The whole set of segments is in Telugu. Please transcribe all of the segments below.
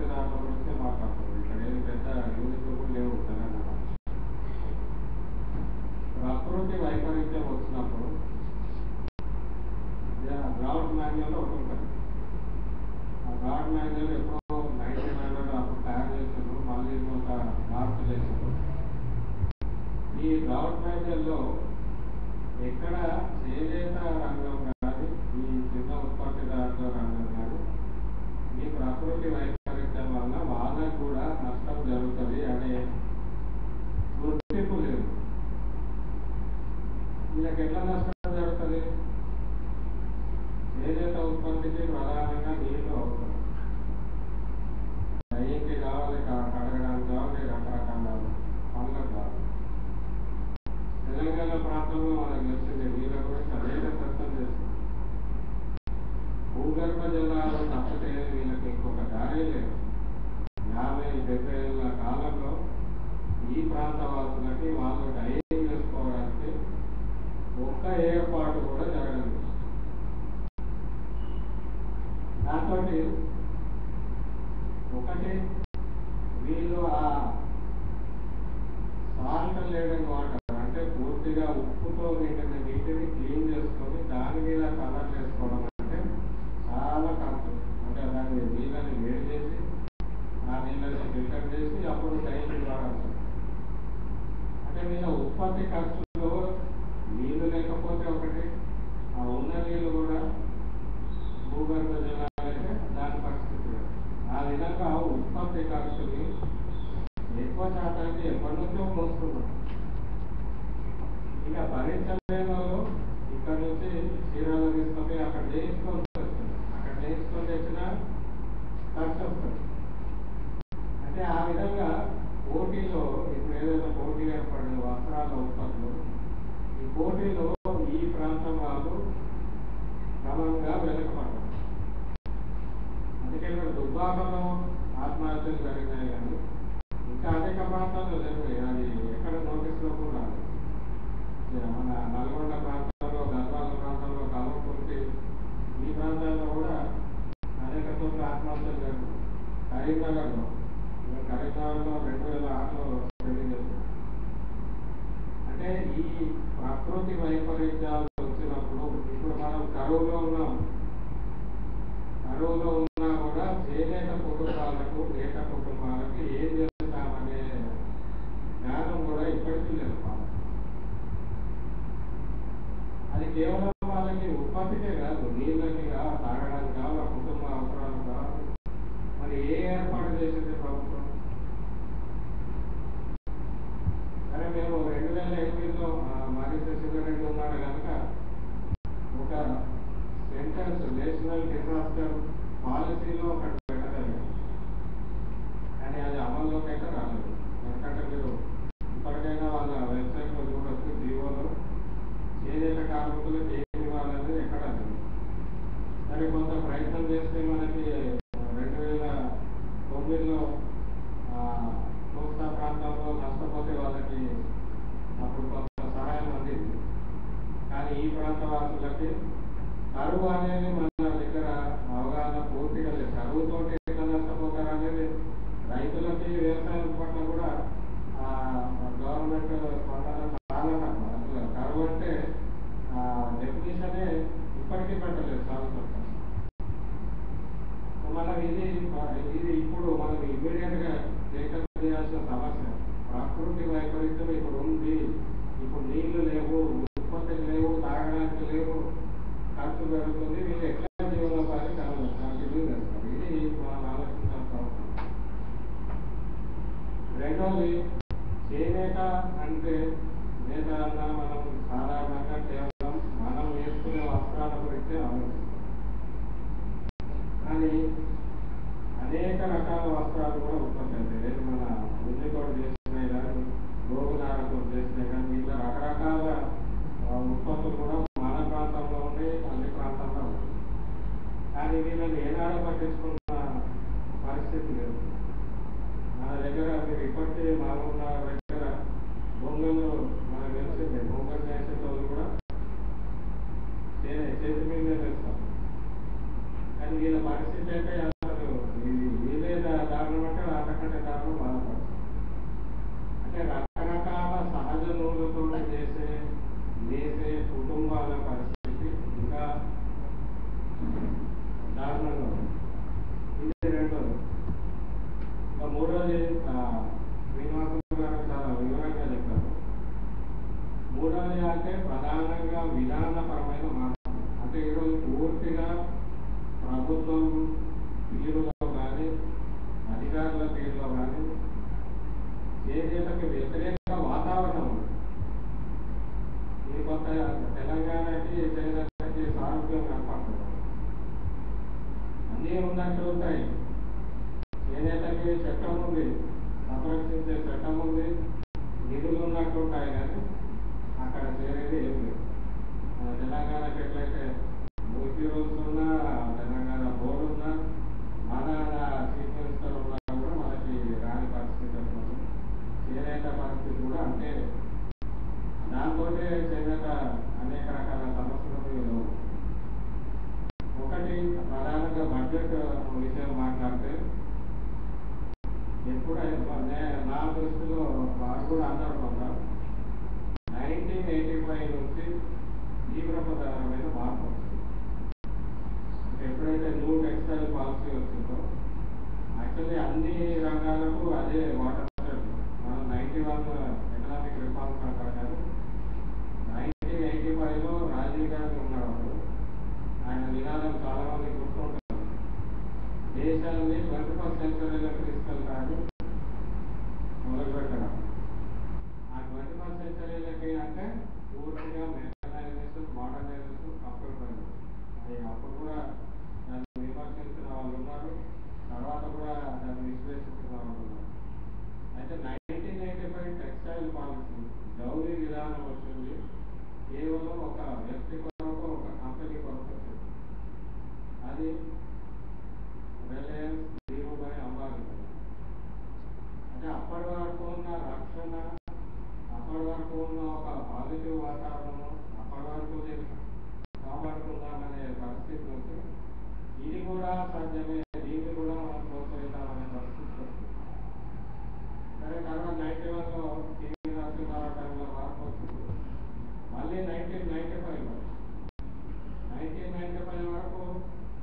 ఉత్పత్తిదారుల గురించే మాట్లాడుతుంది. ఇక్కడ ఏది పెద్ద యూనిట్లు కూడా లేవు తెలంగాణ. ప్రకృతి వైపరీత్యం వచ్చినప్పుడు డ్రాఫ్ట్ మాన్యువల్ ఒకటి ఉంటుంది. ఆ డ్రాఫ్ట్ మాన్యువల్ ఎప్పుడో 1900 అప్పుడు తయారు చేసారు, మళ్ళీ కొంత మార్పు చేశారు. ఈ డ్రాఫ్ట్ మాన్యువల్లో ఎక్కడ చేనేత రంగం కానీ ఈ చిన్న ఉత్పత్తిదారుల రంగం కానీ ఈ ప్రకృతి వైపరీత్యం వల్ల వాళ్ళకు కూడా నష్టం జరుగుతుంది అనే గుర్తింపు లేదు. వీళ్ళకి ఎట్లా నష్టం జరుగుతుంది? చేనేత ఉత్పత్తికి ప్రధానంగా నీళ్లు అవసరం. దయ్యంకి కావాలి, కడగడానికి కావాలి, రకరకాల పనులకు కావాలి. తెలంగాణ ప్రాంతంలో మనకు తెలిసింది నీళ్ళ గురించి అనేక చర్చలు చేస్తుంది. భూగర్భ జలాలు తప్పితే వీళ్ళకి ఇంకొక దారే లేదు. 50-70 ఏళ్ళ కాలంలో ఈ ప్రాంత వాసులకి వాళ్ళు డైనింగ్ చేసుకోవడానికి ఒక్క ఏర్పాటు కూడా జరగలేదు. దాంతో ఒకటి వీళ్ళు ఆ సాల్ట్ లేడని వాటర్ అంటే పూర్తిగా ఉప్పుతో నిండిన నీటిని క్లీన్ చేసుకొని దాని మీద కలర్ చేసుకోవడం అంటే చాలా ఖర్చు. అంటే దాన్ని నీళ్ళని వేడి చేసి ఆ నీళ్ళని ఫిల్టర్ చేసి అప్పుడు డైనింగ్ వాడాల్సి. అంటే వీళ్ళ ఉత్పత్తి ఖర్చులో నీళ్లు లేకపోతే ఒకటి, ఆ ఉన్న నీళ్ళు కూడా భూగర్భ జలాలైతే దాని పరిస్థితి లేదు. ఆ విధంగా ఉత్పత్తి ఖర్చుని ఎక్కువ శాతానికి ఎప్పటి నుంచో మోస్తున్నాం. ఇక భరించలేని ఇక్కడ నుంచి చీరాలు తీసుకొని అక్కడ నేర్చుకొని వస్తుంది. అక్కడ నేర్చుకొని తెచ్చిన ఖర్చు వస్తుంది. అంటే ఆ విధంగా పోటీలో ఇప్పుడు ఏదైనా పోటీ ఏర్పడిన వస్త్రాల ఉత్పత్తులు, ఈ పోటీలో ఈ ప్రాంతం వాళ్ళు క్రమంగా వెనకబడ్డారు. అందుకే దుబ్బాకలో ఆత్మహత్యలు జరిగినాయి కానీ ఇంకా అనేక ప్రాంతాల్లో జరిగాయి. అది ఎక్కడ నోటీసులో కూడా మన నల్గొండ ప్రాంతంలో, గద్వాల ప్రాంతంలో, కల్వకుర్తి ఈ ప్రాంతాల్లో కూడా అనేక చోట్ల ఆత్మహత్యలు జరిగాయి. కరీంనగర్లో 2006లో జరిగింది. అంటే ఈ ప్రకృతి వైపరీత్యాలు వచ్చినప్పుడు ఇప్పుడు మనం కరువులో ఉన్నాం. కరువులో ఉన్నా కూడా చేనేత కుటుంబాలకు, నేత కుటుంబాలకు ఏం చేస్తామనే జ్ఞానం కూడా ఇప్పటికీ లేదు. అది కేవలం వాళ్ళకి ఉత్పత్తికే కాదు, నీళ్ళకి కాదు, తాగడానికి కాదు, ఆ కుటుంబ అవసరాలు కాదు. మరి ఏ ఏర్పాటు చేసింది ప్రభుత్వం? సరే, మేము 2008లో మరి శశిధర్ ఉన్నారు కనుక ఒక సెంటెన్స్ నేషనల్ డిజాస్టర్ పాలసీలో ఒకటి పెట్టలేదు. కానీ అది అమల్లోకి అయితే రాలేదు. ఎందుకంటే మీరు ఇప్పటికైనా వాళ్ళ వెబ్సైట్లో చూడొచ్చు, జీవోలో చేనేత కార్మికులకు ఏమి ఇవ్వాలనేది ఎక్కడ లేదు. సరే, కొంత ప్రయత్నం చేస్తే మనకి 2009లో కోస్తా ప్రాంతంలో నష్టపోతే వాళ్ళకి అప్పుడు కొంత సహాయం అందింది. కానీ ఈ ప్రాంత వాసులకి కరువు అనేది మన దగ్గర అవగాహన పూర్తిగా లేదు. కరువుతో ఎట్లా నష్టపోతారు అనేది రైతులకి, వ్యవసాయం పట్ల కూడా గవర్నమెంట్ స్పందన చాలా తక్కువ. అసలు కరువు అంటే డెఫినేషనే ఇప్పటికీ పెట్టలేదు చదువుతాం. మనం ఇది ఇప్పుడు మనం ఇమ్మీడియట్ గా టేకప్ చేయాల్సిన సమస్య. ప్రకృతి వైపరీత్యం ఇప్పుడు ఉంది. ఇప్పుడు నీళ్లు లేవు, ఉత్పత్తులు లేవు, తాగడానికి లేవు, ఖర్చు పెరుగుతుంది. వీళ్ళు ఎట్లా జీవనోపాధి కంటిన్యూ చేస్తారు? ఇది మనం ఆలోచించాల్సిన అవసరం. రెండోది, చేనేత అంటే నేత అన్నా మనం సాధారణంగా కేవలం మనం వేసుకునే వస్త్రాల గురించి ఆలోచిస్తాం. కానీ అనేక రకాల వస్త్రాలు కూడా ఉత్పత్తి అవుతాయి. మన ముందుతో చేసినాయి కానీ, గోగునారతో చేసినాయి కానీ, ఇట్లా రకరకాల ఉత్పత్తులు కూడా మన ప్రాంతంలో ఉన్నాయి, అన్ని ప్రాంతాల్లో ఉన్నాయి. కానీ వీళ్ళని ఏనాడు పట్టించుకున్న పరిస్థితి లేదు. మన దగ్గర మీరు ఇప్పటికీ మామూలు దగ్గర బొంగలు మనకు తెలిసిందే, బొంగలు చేసే వాళ్ళు కూడా చేతి మీదే తెస్తారు. కానీ వీళ్ళ పరిస్థితి అంటే అసలు వీళ్ళే చేనేతకి చట్టం ఉంది, సంరక్షించే చట్టం ఉంది, నిధులు ఉన్నట్లుంటాయి కానీ అక్కడ చేరేది ఏం లేదు. తెలంగాణకి ఎట్లయితే మూర్తి రోజులు ఉన్నా, తెలంగాణ బోర్డు ఉన్నా, మన చీఫ్ మినిస్టర్ ఉన్నా కూడా మనకి రాని పరిస్థితి ఉంటుంది. చేనేత పరిస్థితి కూడా అంటే దాంతో చేనేత అనేక రకాల సమస్యలు. ఒకటి ప్రధానంగా బడ్జెట్ విషయం మాట్లాడితే ఎప్పుడైనా నా దృష్టిలో వారు కూడా అందరూ ఉన్నారు. 1985 నుంచి తీవ్రమైన మార్పు వచ్చింది. ఎప్పుడైతే న్యూ టెక్స్టైల్ పాలసీ వచ్చిందో యాక్చువల్లీ అన్ని రంగాలకు అదే వాటర్ మనం 91 ఎకనామిక్ రిఫార్మ్స్ అంటారు కానీ 1985లో రాజీవ్ గాంధీ ఉన్నవాడు. ఆయన నినాదం చాలా మంది గుర్తుంటారు. దేశాన్ని 21st సెంచరీలోకి తీసుకెళ్తారని మొదలుపెట్టడం. ఆ 21st సెంచరీలోకి అంటే పూర్తిగా మెకనైజేషన్, మోడర్నైజేషన్, కంప్యూటరైజేషన్. అది అప్పుడు కూడా దాన్ని విమర్శించిన వాళ్ళు ఉన్నారు, తర్వాత కూడా దాన్ని విశ్లేషించిన వాళ్ళు ఉన్నారు. అయితే 1985 టెక్స్టైల్ పాలసీ జౌళి విధానం వచ్చింది కేవలం ఒక వ్యక్తి కొరకు, ఒక కంపెనీ కొరకు వచ్చింది. అది రిలయన్స్, ధీరుభాయ్ అంబానీ. అంటే అప్పటి వరకు ఉన్న రక్షణ, అప్పటి వరకు ఉన్న ఒక పాజిటివ్ వాతావరణము, అప్పటి వరకు కాపాడుకుందామనే పరిస్థితి నుంచి ఇది కూడా సాధ్యమే, దీన్ని కూడా మనం ప్రోత్సహిద్దామనే పరిస్థితి వస్తుంది. సరే, తర్వాత 91లో టీవీ నరసింహారావు టైంలో మార్పు వచ్చింది. మళ్ళీ 1995 వరకు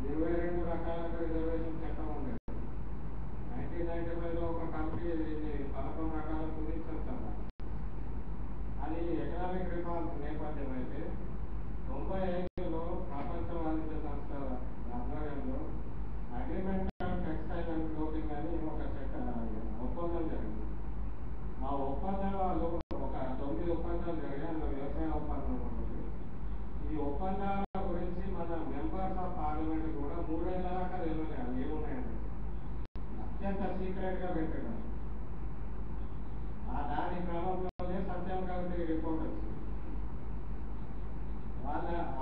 22 రకాల రిజర్వేషన్ చట్టం ఉండేది. 1995లో ఒక కమిటీ దీన్ని 11 రకాల కుదించారు. అది ఎకనామిక్ రిఫార్మ్స్ నేపథ్యం అయితే 95లో ప్రపంచ వాణిజ్య సంస్థ ఆధ్వర్యంలో agreement on textile and clothing అని ఒక ఒప్పందం జరిగింది. ఆ ఒప్పందాలు ఒక 9 ఒప్పందాలు జరిగాయి. అందులో వ్యవసాయ ఒప్పందం ఉంటుంది. ఈ ఒప్పందాల గురించి మన మెంబర్స్ ఆఫ్ పార్లమెంట్ కూడా 3 ఏళ్ల దాకా తెలియదు ఏమున్నాయండి, అత్యంత సీక్రెట్ గా పెట్టడం. ఆ దాని క్రమంలోనే సత్యం కమిటీ రిపోర్ట్ వచ్చింది.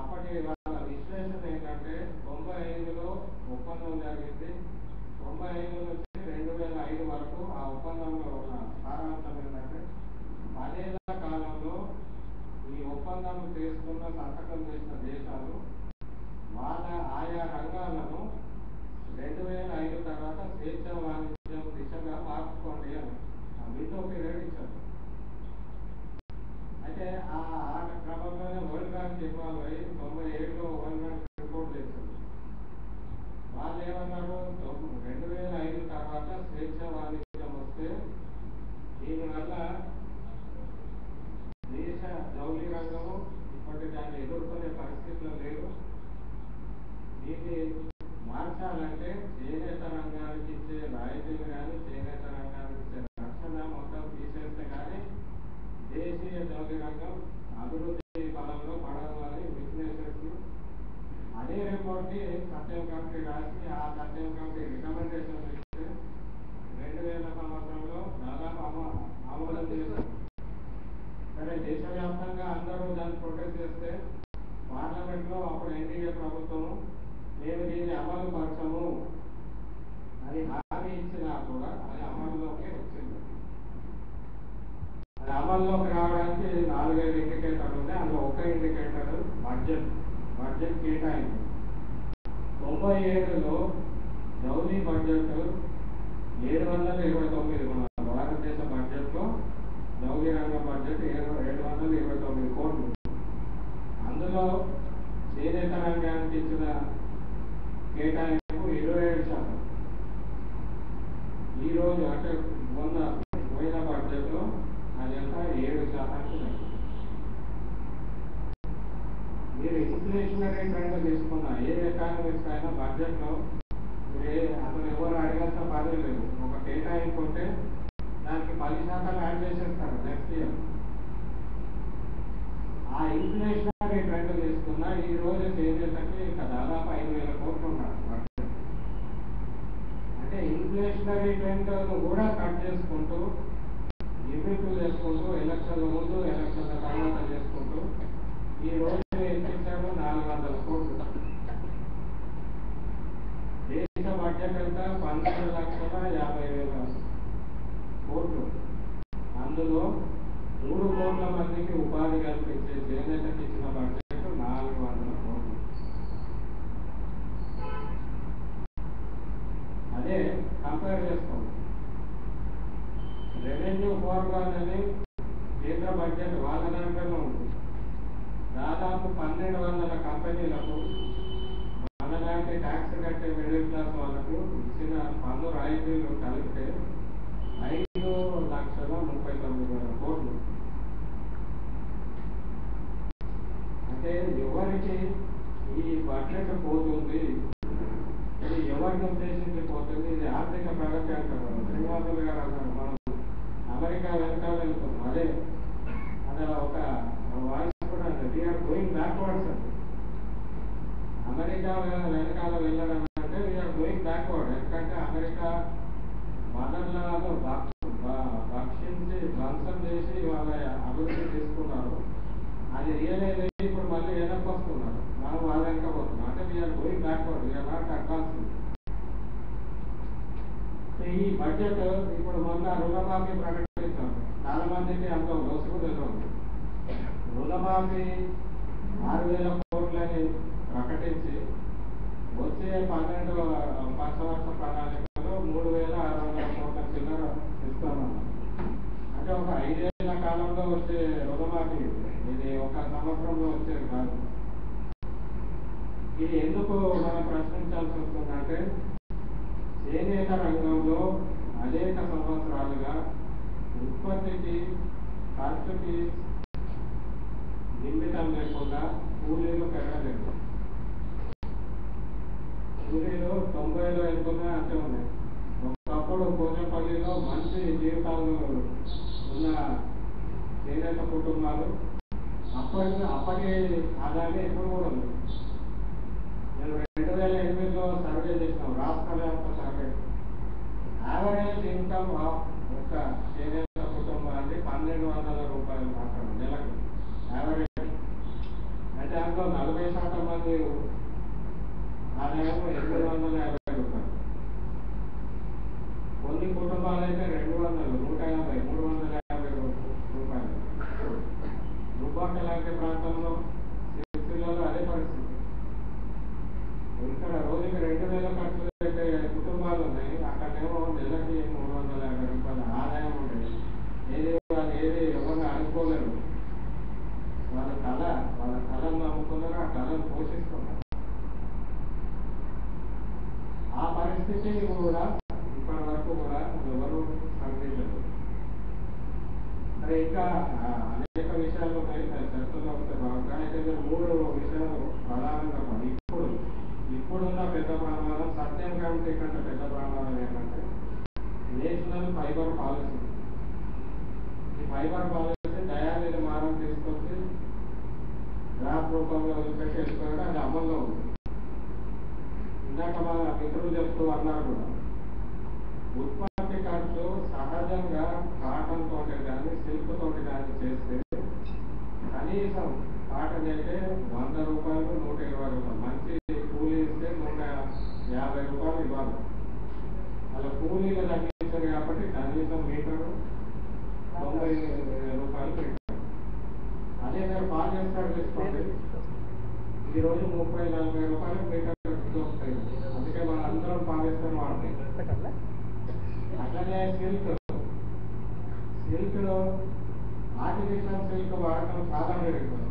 అప్పటి వాళ్ళ విశ్లేషణ ఏంటంటే 95లో ఒప్పందం జరిగింది. 95 నుంచి 2005 వరకు ఆ ఒప్పందంలో ఉన్న సారాంశం ఏంటంటే 10 ఏళ్ల కాలంలో ఈ ఒప్పందం చేసుకున్న, సంతకం చేసిన దేశాలు వాళ్ళ ఆయా రంగాలను 2005 తర్వాత స్వేచ్ఛ వాణిజ్యం దిశగా మార్చుకోండి అని ఆ విండో పీరియడ్ ఇచ్చారు. అయితే ఆ క్రమంలోనే వరల్డ్ బ్యాంక్ ఇన్వాల్వ్ అయ్యి 97లో వరల్డ్ బ్యాంక్ రిపోర్ట్ చేశారు. వాళ్ళు ఏమన్నారు, 2005 తర్వాత స్వేచ్ఛ వాణిజ్యం వస్తే దీనివల్ల దేశ జౌళి రంగము ఇప్పటి దాన్ని ఎదుర్కొనే పరిస్థితిలో లేదు. దీన్ని మార్చాలంటే చేనేత రంగానికి ఇచ్చే రాయితీలు కానీ, చేనేత రంగానికి ఇచ్చే రక్షణ మొత్తం తీసేస్తే కానీ దేశీయ జౌళి రంగం అభివృద్ధి పదంలో పడదు అని విశ్లేషించి అదే రిపోర్ట్ని సత్యం కమిటీ రాసి ఆ సత్యం కమిటీ రికమెండేషన్ ఇస్తే 2000 సంవత్సరంలో దాదాపు ఆమోదం చేశారు. సరే, దేశవ్యాప్తంగా అందరూ దాన్ని ప్రొటెస్ట్ చేస్తే పార్లమెంట్లో అప్పుడు ఎన్డీఏ ప్రభుత్వము మేము దీన్ని అమలు పరచము అని హామీ ఇచ్చినా కూడా అది అమల్లోకి వచ్చింది. అది అమల్లోకి రావడానికి 4-5 ఇండికేటర్లు ఉన్నాయి. అందులో ఒక ఇండికేటర్ బడ్జెట్ కేటాయింపు. 97లో జౌళి బడ్జెట్ 729, మన భారతదేశ బడ్జెట్లో జౌళి రంగ బడ్జెట్ 729 కోట్లు. అందులో చేనేత రంగానికి ఇచ్చిన కేటాయింపు 27%. ఈరోజు అంటే పోయిన బడ్జెట్లో అది ఎంత 7%. మీరు ఇన్ఫ్లేషనరీ ట్రెండ్ తీసుకున్న ఏ ఎకానమిస్ట్ అయినా బడ్జెట్లో అసలు ఎవరు అడగాల్సిన పని లేదు. ఒక కేటాయింపు ఉంటే దానికి 10% యాడ్ చేసేస్తారు నెక్స్ట్ ఇయర్. ఆ ఇన్ఫ్లేషనరీ ట్రెండ్ తీసుకున్న ఈ రోజు చేసేసరికి ఇంకా దాదాపు 5,000 కోట్లు ఉన్నారు బడ్జెట్. అంటే ఇన్ఫ్లేషనరీ ట్రెండ్ కూడా కట్ చేసుకుంటూ లిమిట్లు చేసుకుంటూ ఎలక్షన్ల ముందు ఎలక్షన్ల తర్వాత చేసుకుంటూ ఈ రోజు ఏం చేశారు 400 కోట్లు. దేశ బడ్జెట్ అంతా 12,50,000 కోట్లు. అందులో 3 కోట్ల మందికి ఉపాధి కల్పించే చేనేతకి ఇచ్చిన బడ్జెట్ 400 కోట్లు. అదే కంపేర్ చేసుకోండి. రెవెన్యూ ఫోర్గాన్ అని కేంద్ర బడ్జెట్ వాళ్ళ దాంట్లోనే ఉంది. దాదాపు 1,200 కంపెనీలకు మనలాంటి ట్యాక్స్ కట్టే మిడిల్ క్లాస్ వాళ్ళకు ఇచ్చిన పన్ను రాయితీలు కలిపితే 5,39,000 కోట్లు. అంటే ఎవరికి ఈ బడ్జెట్ పోతుంది, ఇది ఎవరిని ఉద్దేశించి పోతుంది? ఇది ఆర్థిక ప్రగతి అంటారు. శ్రీనివాసులు గారు అన్నారు మనం అమెరికా వెనకాల వెళ్తాం. అదే అదే ఒక వాయిస్ కూడా వీఆర్ గోయింగ్ బ్యాక్వర్డ్స్ అండి. అమెరికా వెనకాల వెళ్ళడం అంటే వీఆర్ గోయింగ్ బ్యాక్వర్డ్. ఎందుకంటే అమెరికా వనరులను భక్షించి ధ్వంసం చేసి వాళ్ళ అభివృద్ధి తీసుకున్నారు. అది రియలైజ్ అయ్యి ఇప్పుడు మళ్ళీ వెనక్కి వస్తున్నారు. మనం వాళ్ళ వెనక పోతున్నాం. అంటే we're going backward, we're not advancing. ఈ బడ్జెట్ ఇప్పుడు మొన్న రుణమాఫీ ప్రకటించారు. చాలా మందికి అంత లోసుకు తెలియదు. రుణమాఫీ 6,000 కోట్లని ప్రకటించి వచ్చే 12 పంచవర్ష ప్రణాళికలో 3,600 కోట్ల చిల్లర ఇస్తామన్నారు. అంటే ఒక 5 ఏళ్ల కాలంలో వచ్చే రుణమాఫీ, ఇది ఒక సంవత్సరంలో వచ్చేది కాదు. ఇది ఎందుకు మనం ప్రశ్నించాల్సి వస్తుందంటే చేనేత రంగంలో అనేక సంవత్సరాలుగా ఉత్పత్తికి ఖర్చుకి నిమిత్తం లేకుండా కూలీలు పెరగలేదు. కూలీలు 90లో ఎంతున్నా అంతే ఉన్నాయి. ఒకప్పుడు పోచంపల్లిలో మంచి జీవితాలు ఉన్న చేనేత కుటుంబాలు అప్పటి ఆదాయం ఇప్పుడు కూడా ఉంది. నేను 2008లో సర్వే చేసినాం, రాష్ట్ర వ్యాప్త సర్వే. యావరేజ్ ఇన్కమ్ ఆఫ్ ఒక చేనేత కుటుంబాన్ని 1,200 రూపాయలు మాత్రమే నెలకు యావరేజ్. అంటే అందులో 40% మంది ఆదాయం 850 రూపాయలు. కొన్ని కుటుంబాలు అయితే 200, 150, 350 రూపాయలు. దుబ్బాక లాంటి ప్రాంతంలో సిరిసిల్లలో అదే పరిస్థితి. ఇక్కడ రోజుకి 2,000 ఖర్చు పెట్టే కుటుంబాలు ఉన్నాయి. అక్కడేమో నెలకి 350 రూపాయల ఆదాయం ఉండేది. ఏది ఎవరిని అనుకోలేరు. వాళ్ళ కళను నమ్ముకున్నారు, ఆ కళను పోషిస్తున్నారు. ఆ పరిస్థితి కూడా ఇప్పటి వరకు కూడా ఎవరు స్పందించలేదు. మరి ఇంకా అనేక విషయాలు ఉన్నాయి, చర్చలో వస్తే బాగుంటుంది. అయితే 3 విషయాలు ప్రధానంగా ఇప్పుడున్న పెద్ద ప్రమాదం, సత్యం కమిటీ కంటే పెద్ద ప్రమాదం ఏంటంటే నేషనల్ ఫైబర్ పాలసీ. ఈ ఫైబర్ పాలసీ దయానిధి మారం తీసుకొచ్చి డ్రాఫ్ట్ రూపంలో వదిలిపెట్టి వెళ్ళిపోయాడు. అది అమల్లో ఉంది. ఇందాక మన మిత్రులు చెప్తూ అన్నారు కూడా, ఉత్పత్తి ఖర్చు సహజంగా కాటన్ తోటి కానీ సిల్క్ తోటి కానీ చేస్తే కనీసం కాటన్ అయితే 100 రూపాయలు, 120 రూపాయలు. మంచి కూలీ ఇస్తే 150 రూపాయలు ఇవ్వాలి. అలా కూలీలు తగ్గించారు కాబట్టి కనీసం మీటరు 90 రూపాయలు పెట్టారు. అదే మీరు పాలిస్టర్ తీసుకోండి, ఈరోజు 30-40 రూపాయలు మీటర్ వస్తాయి. అందుకే వాళ్ళందరం పాలిస్టర్ వాడతాయి. అట్లనే సిల్క్లో ఆర్టిఫిషియల్ సిల్క్ వాడటం చాలా పెరిగిపోయింది.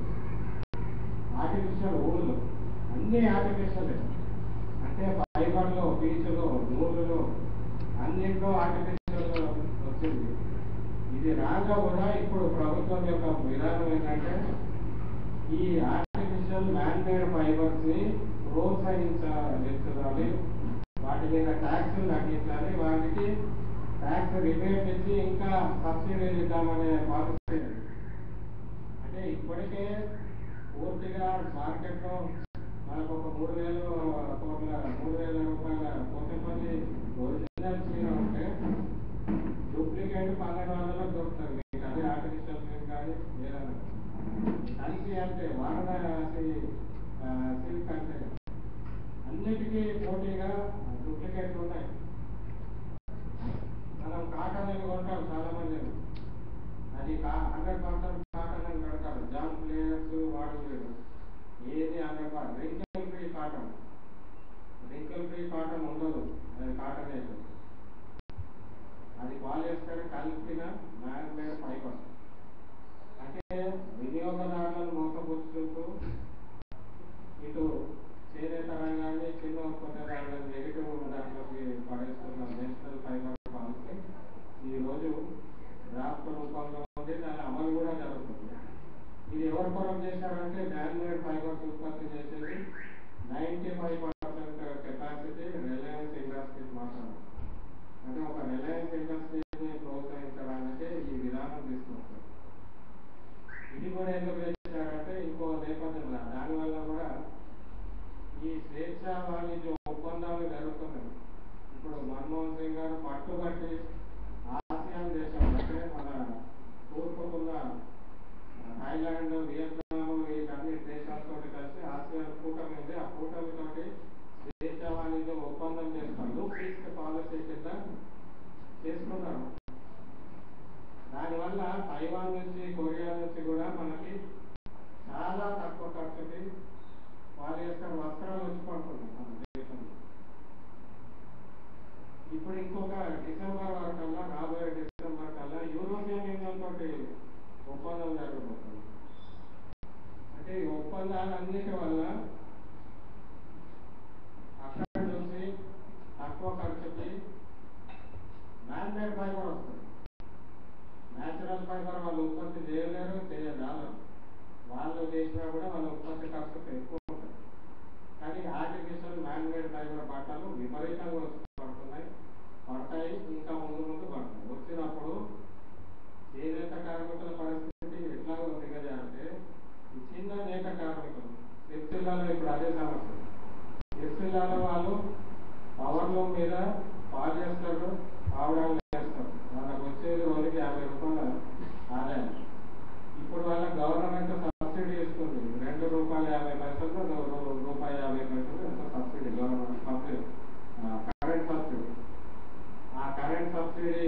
ఆర్టిఫిషియల్ ఊళ్ళు అన్ని ఆర్టిఫిషియల్. అంటే ఫైబర్లో, పీచులో, నూలులో అన్నింటిలో ఆర్టిఫిషియల్ వచ్చింది. ఇది రాగా కూడా ఇప్పుడు ప్రభుత్వం యొక్క విధానం ఏంటంటే ఈ ఆర్టిఫిషియల్ మ్యాన్మేడ్ ఫైబర్స్ ని ప్రోత్సహించాలి, వాటి మీద ట్యాక్స్ తగ్గించాలి, వాటికి ట్యాక్స్ రిబేట్ ఇచ్చి ఇంకా సబ్సిడీలు ఇద్దామనే పాలసీ. అంటే ఇప్పటికే పూర్తిగా మార్కెట్లో మనకు ఒక 3,000 రూపాయల పోచంపల్లి తెలంగాణ పట్టుబట్టి ఆసియాన్ దేశం అంటే మన తూర్పుకున్న థాయిలాండ్, వియత్నాం వీటన్ని దేశాలతో కలిసి ఆసియాన్ కూటమి ఉంది. ఆ కూటమితోటి స్వేచ్ఛ వాణిజ్య ఒప్పందం చేస్తారు. పీస్ పాలసీ కింద చేసుకున్నారు. దానివల్ల తైవాన్ నుంచి, కొరియా నుంచి కూడా మనకి చాలా తక్కువ ఖర్చుకి పాలియస్టర్ వస్త్రాలు వచ్చి పడుతున్నాయి మన దేశంలో. ఇప్పుడు ఇంకొక డిసెంబర్ వరకల్లా, రాబోయే డిసెంబర్ కల్లా యూరోపియన్ యూనియన్ తోటి ఒప్పందం జరగబోతుంది. అంటే ఈ ఒప్పందాలన్నిటి వల్ల అక్కడ నుంచి తక్కువ ఖర్చుకి మ్యాన్మేడ్ ఫైబర్ వస్తుంది. న్యాచురల్ ఫైబర్ వాళ్ళు ఉత్పత్తి చేయలేరు, చేయగలరు. వాళ్ళు చేసినా కూడా వాళ్ళ ఉత్పత్తి ఖర్చు ఎక్కువ ఉంటుంది. కానీ ఆర్టిఫిషియల్ మ్యాన్మేడ్ ఫైబర్ బట్టలు విపరీతంగా వచ్చి పడతాయి, ఇంకా ముందు ముందు పడతాయి. వచ్చినప్పుడు చేనేత కార్మికుల పరిస్థితి ఎట్లాగో దిగజారంటే, ఈ చిన్న నేత కార్మికులు సిరిసిల్లాలో ఇప్పుడు అదే సమస్య. సిరిసిల్లాలో వాళ్ళు పవర్లూమ్ మీద పాలియస్టర్ ఆవడాలు చేస్తారు. వాళ్ళకి వచ్చేది రోజుకి 50 రూపాయల ఆదాయం. ఇప్పుడు వాళ్ళ గవర్నమెంట్ సబ్సిడీ ఇస్తుంది. ₹2.50 ₹1.50 ఎంత subsidy, government subsidy, current subsidy. ఆ కరెంట్ సబ్సిడీ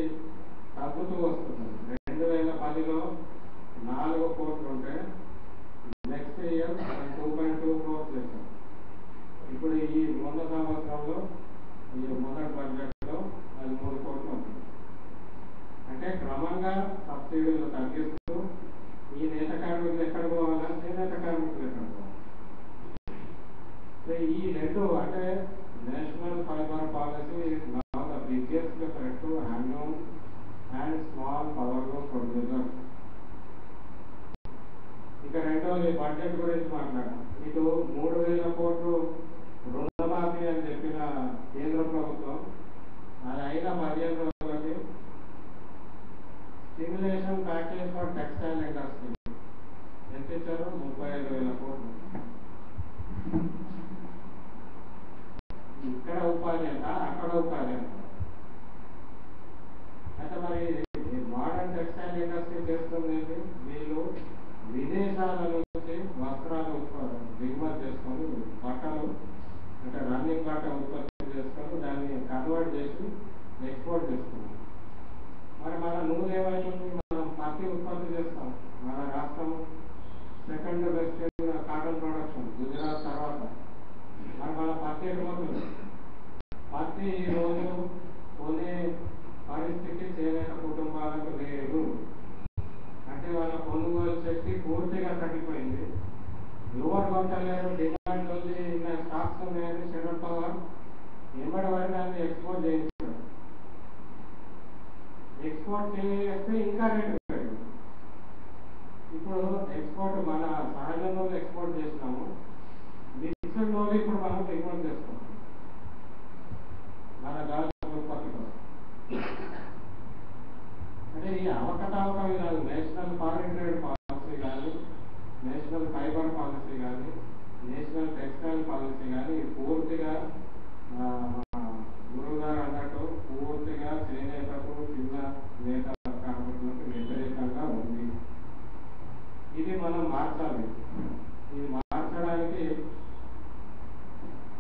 తగ్గుతూ వస్తుంది. 2010లో 4 కోట్లు ఉంటే నెక్స్ట్ ఇయర్ 2.2 crores చేశారు. ఇప్పుడు ఈ మొన్న సంవత్సరంలో, ఈ మొదటి బడ్జెట్లో అది 3 కోట్లు ఉంటుంది. అంటే క్రమంగా సబ్సిడీలు తగ్గిస్తూ ఈ నేత కార్మికులు ఎక్కడ పోవాలా, చేనేత కార్మికులు ఎక్కడ పోవాలి. ఈ రెండు అంటే national fibre policy now the biggest threat to handloom and small powerloom producers. ఇక రెండోది బడ్జెట్ గురించి మాట్లాడాం. ఇటు 3,000 కోట్లు రుణమాఫీ అని చెప్పిన కేంద్ర ప్రభుత్వం, అది అయిన 15 రోజులకి stimulation package for textile industry ఎంత ఇచ్చారు? 35,000 కోట్లు. ఇక్కడ ఉపాధి ఎంత, అక్కడ ఉపాధి ఎంత? అయితే మరి మోడర్న్ టెక్స్టైల్ ఇండస్ట్రీ చేస్తుంది ఏంటి? వీళ్ళు విదేశాల నుంచి వస్త్రాలు దిగుమతి చేసుకొని బట్టలు అంటే రన్నింగ్ బట్ట ఉత్పత్తి చేసుకొని దాన్ని కన్వర్ట్ చేసి ఎక్స్పోర్ట్ చేస్తున్నారు. మరి మన నూనె ఏమైతుంది? మనం పత్తి ఉత్పత్తి చేస్తాం. మన రాష్ట్రం second best cotton production Gujarat తర్వాత. మరి మన పత్తి ఎటుపోతుంది? పత్తి ఈరోజు కొనే పరిస్థితి చేనేత కుటుంబాలకు లేదు. అంటే వాళ్ళ కొనుగోలు శక్తి పూర్తిగా తగ్గిపోయింది. ఎవరు కొంటలేరు, డిమాండ్ ఉంది, ఇంకా స్టాక్స్ ఉన్నాయని శరద్ పవార్ ఎంబడి దాన్ని ఎక్స్పోర్ట్ చేయించారు. ఎక్స్పోర్ట్ చేస్తే ఇంకా రేటు పెరిగింది. ఇప్పుడు ఎక్స్పోర్ట్ మన సహజ నూనె ఎక్స్పోర్ట్ చేసినాము, మిక్స్డ్ నూనె ఇప్పుడు మనం ఎక్స్పోర్ట్ చేస్తాం మన గాలి ఉత్పత్తి కోసం. అంటే ఈ అవకతవక విధాలు నేషనల్ ఫారిన్ ట్రేడ్ పాలసీ కానీ, నేషనల్ ఫైబర్ పాలసీ కానీ, నేషనల్ టెక్స్టైల్ పాలసీ కానీ పూర్తిగా గురువు గారు అన్నట్టు పూర్తిగా చేనేతకు, చిన్న నేత కార్మికులకు వ్యతిరేకంగా ఉంది. ఇది మనం మార్చాలి. ఇది మార్చడానికి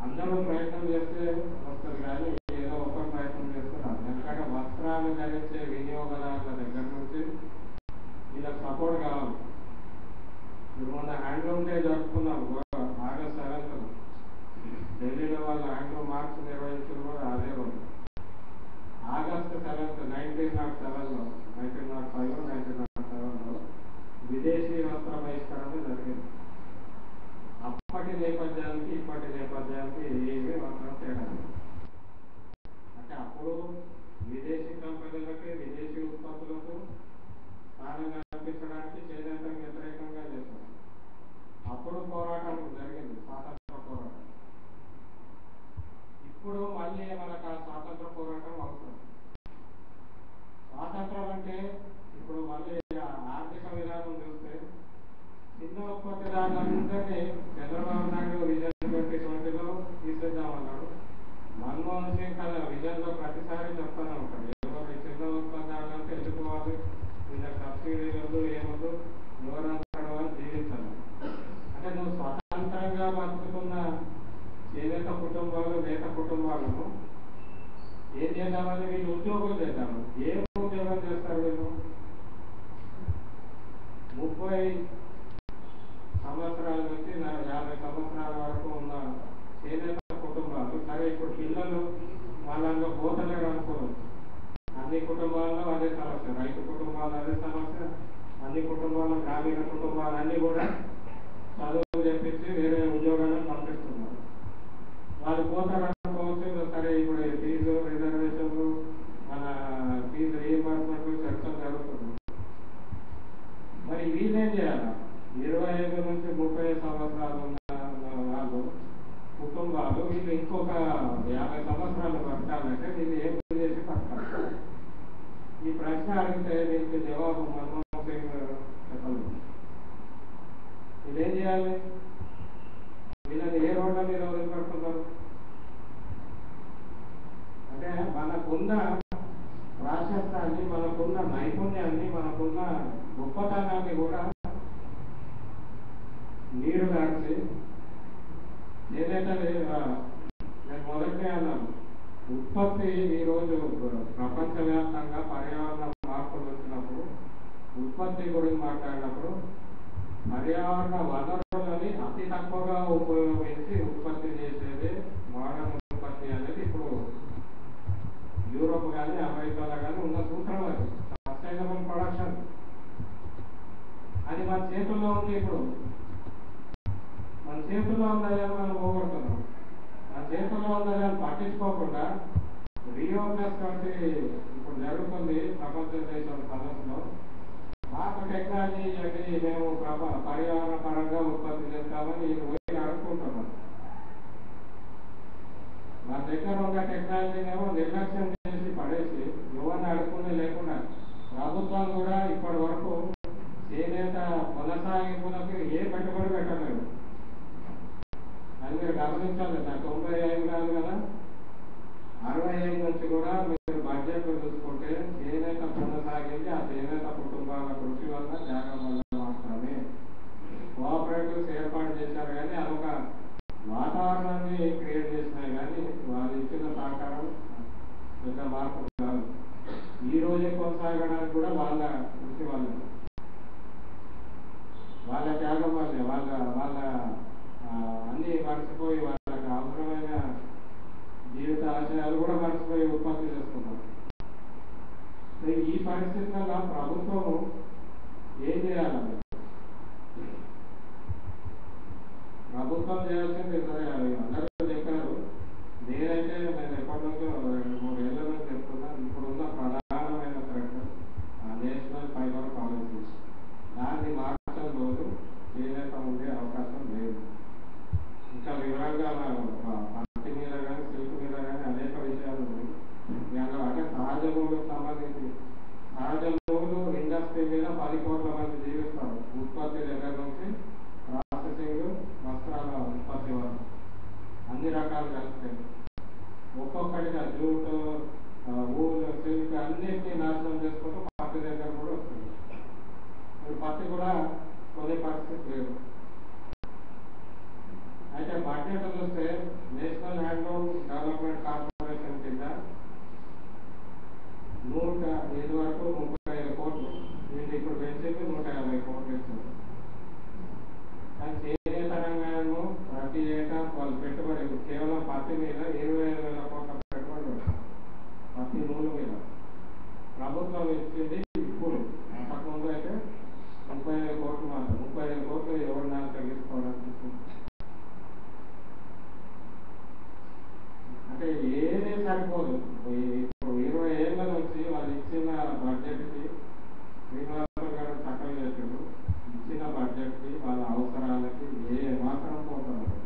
అందరూ ప్రయత్నం చేస్తే వస్తుంది, కానీ ఏదో ఒక ప్రయత్నం చేస్తున్నారు. ఎందుకంటే వస్త్రాలు ధరించే వినియోగదారుల దగ్గర నుంచి వీళ్ళకి సపోర్ట్ కావాలి. ఇప్పుడు మొన్న హ్యాండ్లూమ్ డే జరుపుకున్నాం ఆగస్ట్ 7th. ఢిల్లీలో వాళ్ళు హ్యాండ్లూమ్ మార్చ్ నిర్వహించిన కూడా అదే రోజు, ఆగస్ట్ 7th 1907లో, 1905లో 1907లో విదేశీ వస్త్ర బహిష్కరణ జరిగింది. అప్పటి నేపథ్యానికి ఇప్పటి నేపథ్యానికి ఏమీ వస్త్రం తేడా. అంటే అప్పుడు విదేశీ కంపెనీలకి చేద్దామని వీళ్ళు ఉద్యోగం చేద్దాము. ఏం ఉద్యోగం చేస్తారు వీళ్ళు? 30 సంవత్సరాల నుంచి 50 సంవత్సరాల వరకు ఉన్న చేనేత కుటుంబాలు, సరే ఇప్పుడు పిల్లలు వాళ్ళలో పోతలేరు అనుకోరు. అన్ని కుటుంబాల్లో అదే సమస్య, రైతు కుటుంబాలు అదే సమస్య, అన్ని కుటుంబాలు గ్రామీణ కుటుంబాలు అన్నీ కూడా చదువులు చెప్పించి వేరే ఉద్యోగాలను పంపిస్తున్నారు. వాళ్ళు పోతారనుకోవచ్చు. సరే ఇప్పుడు ఫీజు రిజర్వేషన్లు, మన ఫీజు రీఎంబర్స్మెంట్లు చర్చలు జరుగుతుంది. మరి వీళ్ళేం చేయాలి? 25 నుంచి 30 సంవత్సరాలు ఉన్న వాళ్ళు కుటుంబాలు వీళ్ళు ఇంకొక 50 సంవత్సరాలు బతకాలంటే వీళ్ళు ఏం చేసి బతకాలి? ఈ ప్రశ్న అడిగితే దీనికి జవాబు మన్మోహన్ సింగ్ చెప్పలేదు. వీళ్ళేం చేయాలి? వీళ్ళని ఏ రోడ్ల మీద వదిలిపెడుతున్నారు? అంటే మనకున్న ప్రాశస్త్యాన్ని, మనకున్న నైపుణ్యాన్ని, మనకున్న గొప్పతనాన్ని కూడా నీరు గార్చి ఏదైతే నేను మొదటే అన్నాను, ఉత్పత్తి ఈరోజు ప్రపంచవ్యాప్తంగా పర్యావరణ మార్పులు వచ్చినప్పుడు ఉత్పత్తి గురించి మాట్లాడినప్పుడు పర్యావరణ వనరులని అతి తక్కువగా ఉపయోగించి ఉత్పత్తి చేసేది మోడర్న్ ఉత్పత్తి అనేది ఇప్పుడు యూరోప్ కానీ అమెరికాలో కానీ ఉన్న సూత్రం. అది సస్టైనబుల్ ప్రొడక్షన్. అది మన చేతుల్లో ఉంది. ఇప్పుడు మన చేతుల్లో ఉందని మనం పోగొడుతున్నాం. మన చేతుల్లో ఉందని పట్టించుకోకుండా రియో+20 ఇప్పుడు జరుగుతుంది ప్రపంచ దేశాల సదస్సులో. మాకు టెక్నాలజీ అంటే మేము పర్యావరణ పరంగా ఉత్పత్తి చేస్తామని ఇది పోయి అనుకుంటున్నాం. మన దగ్గర ఉన్న టెక్నాలజీనేమో నిర్లక్ష్యం చేసి పడేసి ఎవరిని అడుగునే లేకుండా ప్రభుత్వం కూడా ఇప్పటి వరకు చేనేత కొనసాగింపులకు ఏ పెట్టుబడి పెట్టలేదు. అది మీరు గమనించాలి. 95 కాదు కదా, 65 నుంచి కూడా మీరు బడ్జెట్ చూసుకుంటే చేనేత కొనసాగింది ఆ చేనేత కుటుంబాల కృషి వల్ల, త్యాగం వల్ల మాత్రమే. కోఆపరేటివ్స్ ఏర్పాటు చేశారు కానీ అదొక వాతావరణాన్ని క్రియేట్ చేసినాయి కానీ వాళ్ళు ఇచ్చిన సహకారం పెద్ద మార్పు కాదు. ఈ రోజే కొనసాగడానికి కూడా వాళ్ళ కృషి వల్లే, వాళ్ళ త్యాగం వల్లే, వాళ్ళ అన్నీ మర్చిపోయి వాళ్ళకి అవసరమైన జీవిత ఆశయాలు కూడా మర్చిపోయి ఉత్పత్తి చేస్తున్నారు. ఈ పరిస్థితుల్లో ప్రభుత్వం ఏం చేయాలండి? ప్రభుత్వం చేయాల్సింది సరే అందరూ చెప్పారు. నేనైతే నేను ఎప్పటి నుంచో 2-3 ఏళ్ల నుంచి చెప్తున్నా, ఇప్పుడున్న ప్రధానమైన థ్రెట్ నేషనల్ ఫైబర్ పాలసీ. దాన్ని మార్చడం రోజు చేనేత ఉండే అవకాశం లేదు. ఇంకా వివరంగా పత్తి మీద కానీ సిల్క్ మీద కానీ అనేక విషయాలు ఉన్నాయి. అంటే సహజ మూలకు సంబంధించి సహజ మూలు ఇండస్ట్రీ మీద 10 కోట్ల మంది జీవిస్తారు. ఉత్పత్తి దగ్గర నుంచి ప్రాసెసింగ్, వస్త్రాల ఉత్పత్తి వరకు అన్ని రకాలు కలిస్తే ఒక్కొక్కటిగా జూట్, ఊల్, సిల్క్ అన్నింటినీ నాశనం చేసుకుంటూ పత్తి దగ్గర కూడా వస్తుంది. ఇప్పుడు పత్తి కూడా కొనే పరిస్థితి లేదు. అయితే బడ్జెట్ చూస్తే నేషనల్ హ్యాండ్లూమ్ డెవలప్మెంట్ కార్పొరేషన్ కింద ఇది వరకు 35 కోట్లు, వీళ్ళు ఇప్పుడు పెంచింది 150 కోట్లు ఇచ్చింది. కానీ చేనేత రంగంలో ప్రతి ఏటా వాళ్ళు పెట్టుబడి కేవలం పత్తి మీద 25,000 కోట్ల పెట్టుబడి పెడతారు. పత్తి నూలు మీద ప్రభుత్వం ఇచ్చింది ఇప్పుడు, అంతకుముందు అయితే 35 కోట్లు మాత్రం. 35 కోట్లు ఎవరు నాకు తగ్గించుకోవడానికి? అంటే ఏదే సరిపోదు. ఇప్పుడు 20 ఏళ్ల నుంచి వాళ్ళు ఇచ్చిన బడ్జెట్కి శ్రీనివాసరావు గారు చట్టం చేశారు. ఇచ్చిన బడ్జెట్కి వాళ్ళ అవసరాలకి ఏ మాత్రం పోతున్నారు.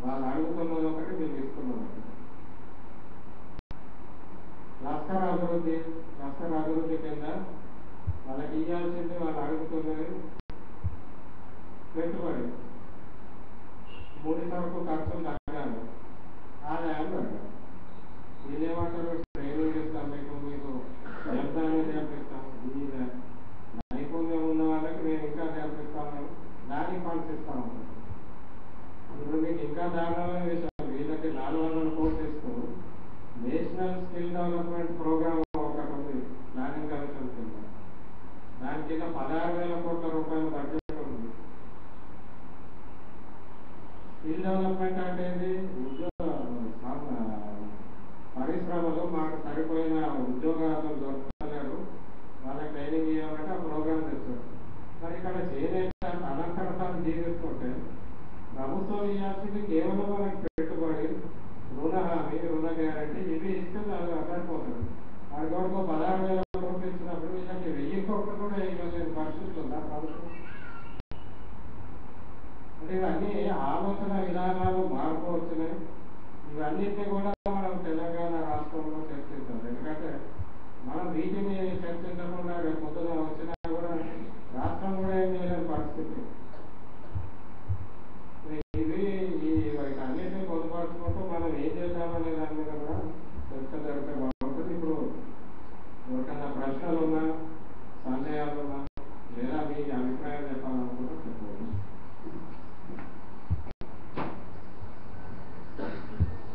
వాళ్ళు అడుగుతున్నది ఒకటి, మీకు ఇస్తున్నది ఒకటి. క్లస్టర్ అభివృద్ధి కింద వాళ్ళకి ఇవ్వాల్సింది వాళ్ళు అడుగుతున్నది పెట్టుబడి. ముడి సరుకు ఖర్చులు తగ్గాలి, ఆదాయం తగ్గాలి. వీళ్ళేమంటారు? ట్రైనింగ్ ఇస్తాం, మీకు వ్యవసాయం నేర్పిస్తాం, ఈ నైపుణ్యం ఉన్న వాళ్ళకి మేము ఇంకా నేర్పిస్తాము, దానికి ఫండ్స్ ఇస్తాము. ఇప్పుడు మీకు ఇంకా దారుణమైన విషయం, వీళ్ళకి 400 కోట్లు ఇస్తూ నేషనల్ స్కిల్ డెవలప్మెంట్ ప్రోగ్రామ్ ఒకటి ఉంది ప్లానింగ్ కమిషన్ కింద. దాని కింద 16,000 కోట్ల రూపాయల బడ్జెట్ ఉంది. స్కిల్ డెవలప్మెంట్ అంటే పరిశ్రమలు మాకు సరిపోయిన ఉద్యోగాలు దొరకలేరు, వాళ్ళకి ట్రైనింగ్ ఇవ్వాలంటే ఆ ప్రోగ్రామ్ తెచ్చారు. మరి ఇక్కడ చేనేత అలంకరణాలు జీవిస్తుంటే ప్రభుత్వం ఇవ్వాల్సింది కేవలం మనకి పెట్టుబడి, రుణ హామీ, రుణ గ్యారంటీ ఇవి ఇస్తే సరిపోతుంది. అది కూడా